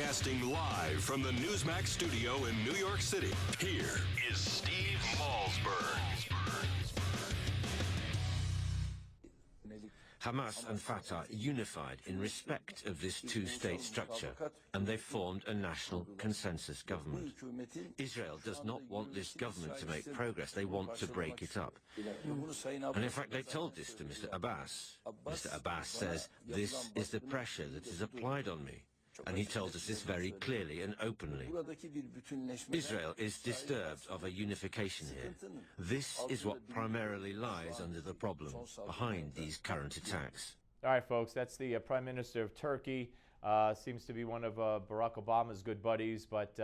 Broadcasting live from the Newsmax studio in New York City, here is Steve Malzberg. Hamas and Fatah unified in respect of this two-state structure, and they formed a national consensus government. Israel does not want this government to make progress. They want to break it up. And in fact, they told this to Mr. Abbas. Mr. Abbas says, "This is the pressure that is applied on me." And he told us this very clearly and openly. Israel is disturbed of a unification here. This is what primarily lies under the problem behind these current attacks. All right, folks, that's the Prime Minister of Turkey. Seems to be one of Barack Obama's good buddies, but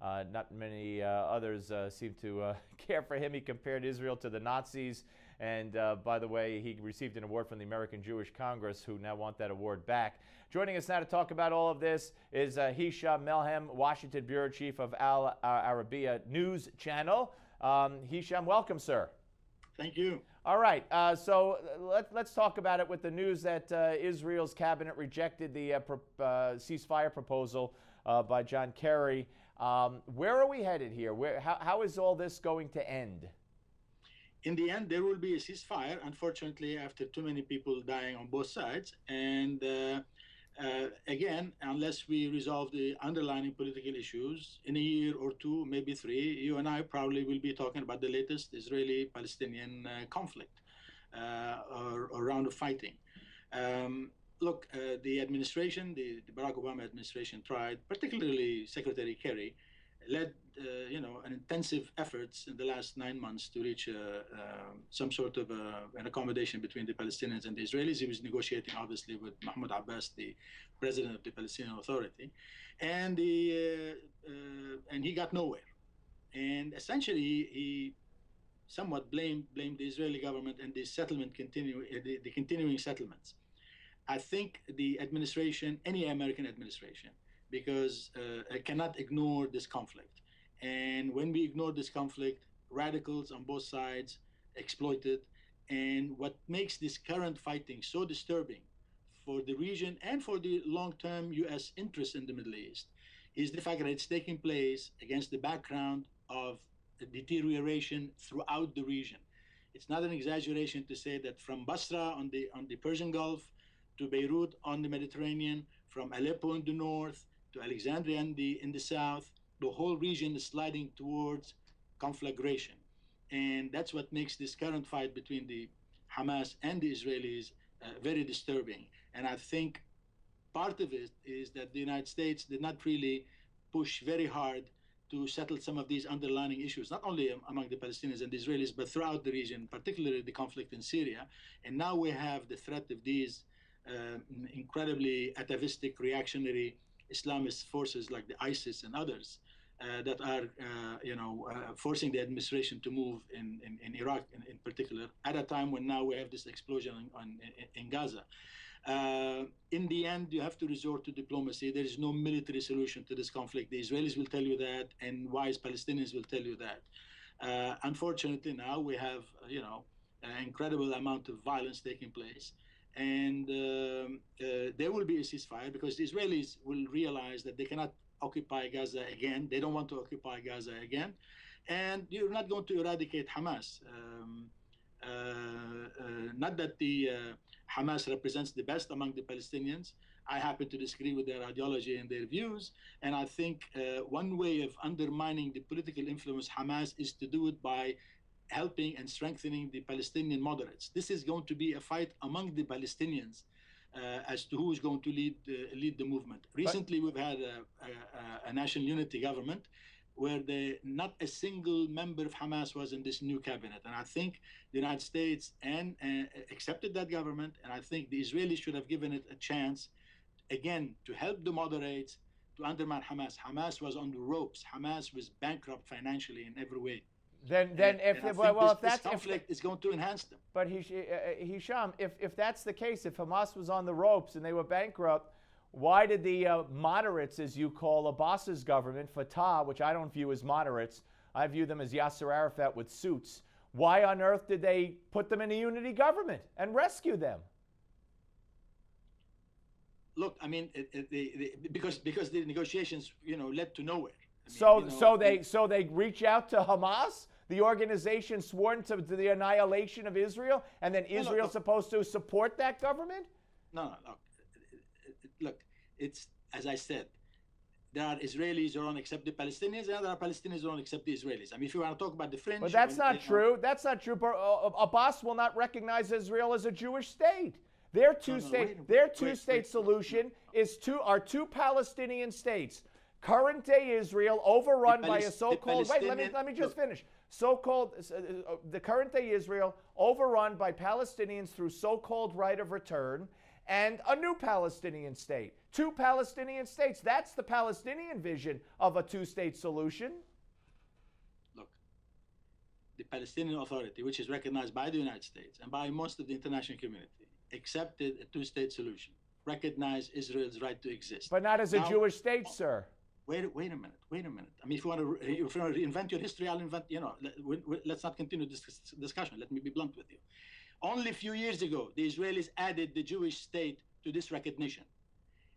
not many others seem to care for him. He compared Israel to the Nazis. And by the way, he received an award from the American Jewish Congress, who now want that award back. Joining us now to talk about all of this is Hisham Melhem, Washington Bureau Chief of Arabiya News Channel. Hisham, welcome, sir. Thank you. All right, so let's talk about it with the news that Israel's cabinet rejected the ceasefire proposal by John Kerry. Where are we headed here? How is all this going to end? In the end, there will be a ceasefire, unfortunately, after too many people dying on both sides. And again, unless we resolve the underlying political issues, in a year or two, maybe three, you and I probably will be talking about the latest Israeli-Palestinian conflict or round of fighting. Look, the administration, the Barack Obama administration tried, particularly Secretary Kerry, led an intensive efforts in the last 9 months to reach some sort of an accommodation between the Palestinians and the Israelis. He was negotiating, obviously, with Mahmoud Abbas, the president of the Palestinian Authority, and he got nowhere. And essentially, he somewhat blamed the Israeli government and the the continuing settlements. I think the administration, any American administration, because cannot ignore this conflict. And when we ignore this conflict, radicals on both sides exploit it. And what makes this current fighting so disturbing for the region and for the long-term U.S. interest in the Middle East is the fact that it's taking place against the background of deterioration throughout the region. It's not an exaggeration to say that from Basra on the Persian Gulf to Beirut on the Mediterranean, from Aleppo in the north to Alexandria in the south, the whole region is sliding towards conflagration. And that's what makes this current fight between the Hamas and the Israelis very disturbing. And I think part of it is that the United States did not really push very hard to settle some of these underlying issues, not only among the Palestinians and the Israelis, but throughout the region, particularly the conflict in Syria. And now we have the threat of these incredibly atavistic, reactionary Islamist forces like the ISIS and others that are, forcing the administration to move in Iraq in particular, at a time when now we have this explosion in Gaza. In the end, you have to resort to diplomacy. There is no military solution to this conflict. The Israelis will tell you that, and wise Palestinians will tell you that. Unfortunately, now we have, an incredible amount of violence taking place. And there will be a ceasefire because the Israelis will realize that they cannot occupy Gaza again. They don't want to occupy Gaza again. And you're not going to eradicate Hamas. Not that the Hamas represents the best among the Palestinians. I happen to disagree with their ideology and their views. And I think one way of undermining the political influence Hamas is to do it by helping and strengthening the Palestinian moderates. This is going to be a fight among the Palestinians as to who is going to lead the movement. Recently, we've had a national unity government where not a single member of Hamas was in this new cabinet. And I think the United States accepted that government, and I think the Israelis should have given it a chance, again, to help the moderates to undermine Hamas. Hamas was on the ropes. Hamas was bankrupt financially in every way. Then if this conflict is going to enhance them. But Hisham, if that's the case, if Hamas was on the ropes and they were bankrupt, why did the moderates, as you call Abbas's government, Fatah, which I don't view as moderates, I view them as Yasser Arafat with suits, why on earth did they put them in a unity government and rescue them? look, I mean, because the negotiations, led to nowhere. So they reach out to Hamas, the organization sworn to the annihilation of Israel, and then Israel's supposed to support that government? No, look, it's, as I said, there are Israelis who don't accept the Palestinians, and there are Palestinians who don't accept the Israelis. I mean, if you want to talk about the fringe... But that's not true. That's not true. Abbas will not recognize Israel as a Jewish state. Their two-state solution are two Palestinian states. Current-day Israel, overrun by a so-called... Wait, let me just finish. The current-day Israel, overrun by Palestinians through so-called right of return, and a new Palestinian state. Two Palestinian states. That's the Palestinian vision of a two-state solution. Look, the Palestinian Authority, which is recognized by the United States and by most of the international community, accepted a two-state solution, recognized Israel's right to exist. But not as a Jewish state, sir. Wait a minute. I mean, if you want to reinvent your history, I'll invent, let's not continue this discussion. Let me be blunt with you. Only a few years ago, the Israelis added the Jewish state to this recognition.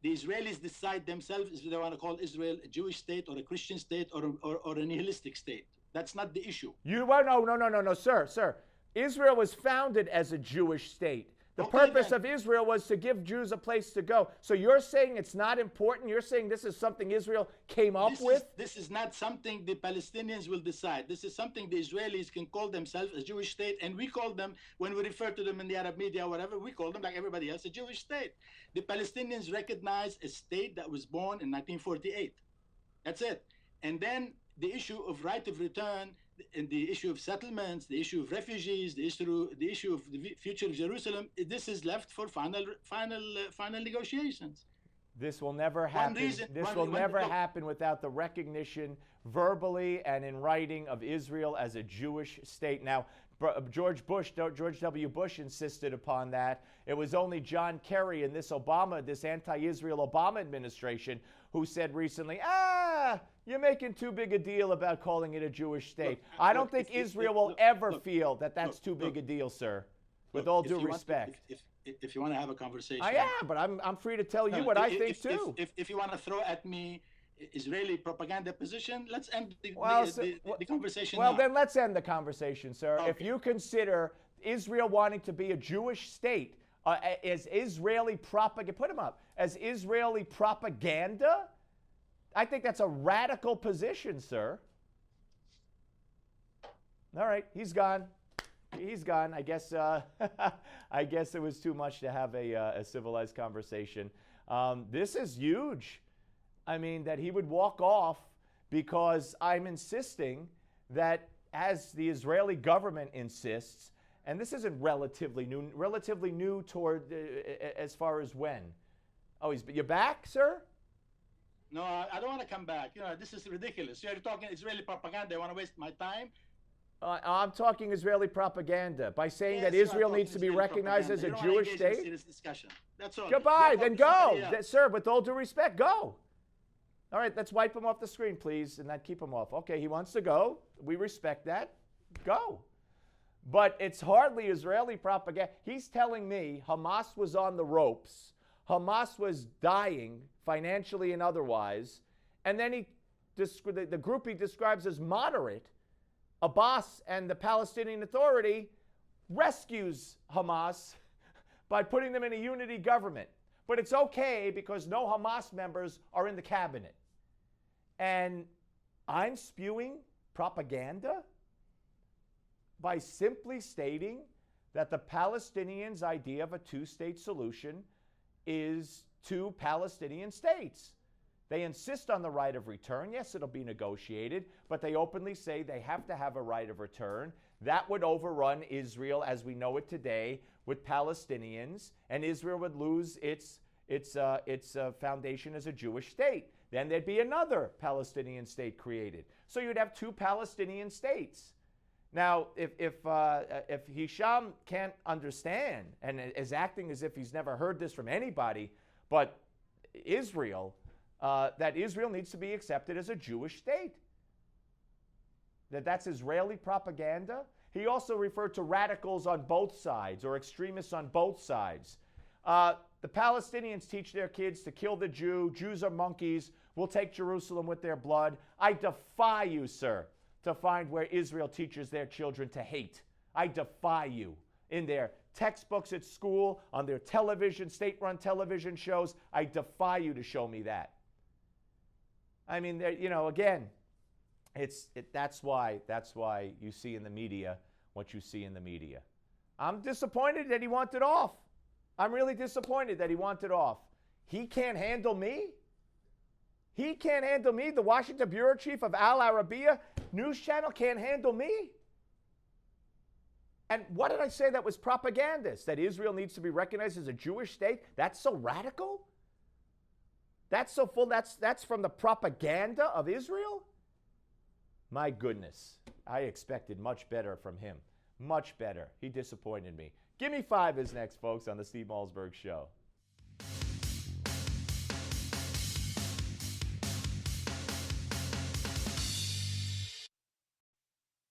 The Israelis decide themselves if they want to call Israel a Jewish state or a Christian state or a nihilistic state. That's not the issue. No, sir. Israel was founded as a Jewish state. The purpose of Israel was to give Jews a place to go. So you're saying it's not important? You're saying this is something Israel came up with? This is not something the Palestinians will decide. This is something the Israelis can call themselves a Jewish state, and we call them, when we refer to them in the Arab media or whatever, we call them, like everybody else, a Jewish state. The Palestinians recognize a state that was born in 1948. That's it. And then the issue of right of return, and the issue of settlements, the issue of refugees, the issue of the future of Jerusalem, this is left for final negotiations. This will never happen. This will never happen without the recognition, verbally and in writing, of Israel as a Jewish state. Now, George W. Bush insisted upon that. It was only John Kerry and this anti-Israel Obama administration who said recently, you're making too big a deal about calling it a Jewish state. I don't think Israel will ever feel that that's too big a deal, sir, with all due respect. If you want to have a conversation. I am, but I'm free to tell you what I think, too. If you want to throw at me Israeli propaganda position, let's end the conversation now. Well, then let's end the conversation, sir. Okay. If you consider Israel wanting to be a Jewish state as Israeli propaganda, put him up, as Israeli propaganda, I think that's a radical position, sir. All right, he's gone. He's gone. I guess I guess it was too much to have a civilized conversation. This is huge. I mean, that he would walk off because I'm insisting that, as the Israeli government insists, and this isn't relatively new toward as far as when. Oh, you're back, sir? No, I don't want to come back. This is ridiculous. You're talking Israeli propaganda. I want to waste my time. I'm talking Israeli propaganda by saying that Israel needs to be recognized as a Jewish state. In this discussion. That's all. Goodbye. Then go, sir. With all due respect, go. All right, let's wipe him off the screen, please, and not keep him off. Okay, he wants to go. We respect that. Go. But it's hardly Israeli propaganda. He's telling me Hamas was on the ropes. Hamas was dying financially and otherwise. And then the group he describes as moderate, Abbas and the Palestinian Authority, rescues Hamas by putting them in a unity government. But it's okay because no Hamas members are in the cabinet. And I'm spewing propaganda by simply stating that the Palestinians' idea of a two-state solution is two Palestinian states. They insist on the right of return. Yes, it'll be negotiated, but they openly say they have to have a right of return. That would overrun Israel as we know it today with Palestinians, and Israel would lose its foundation as a Jewish state. Then there'd be another Palestinian state created. So you'd have two Palestinian states. Now, if Hisham can't understand and is acting as if he's never heard this from anybody, but Israel, that Israel needs to be accepted as a Jewish state, that's Israeli propaganda. He also referred to radicals on both sides or extremists on both sides. the Palestinians teach their kids to kill the Jew. Jews are monkeys. We'll take Jerusalem with their blood. I defy you, sir, to find where Israel teaches their children to hate. I defy you. In their textbooks at school, on their television, state-run television shows, I defy you to show me that. I mean, again, that's why you see in the media what you see in the media. I'm disappointed that he wanted off. I'm really disappointed that he wanted off. He can't handle me. He can't handle me. The Washington bureau chief of Al Arabiya News Channel can't handle me. And what did I say that was propagandist? That Israel needs to be recognized as a Jewish state? That's so radical? That's so full. That's from the propaganda of Israel? My goodness. I expected much better from him. Much better. He disappointed me. Give Me 5 is next, folks, on the Steve Malzberg Show.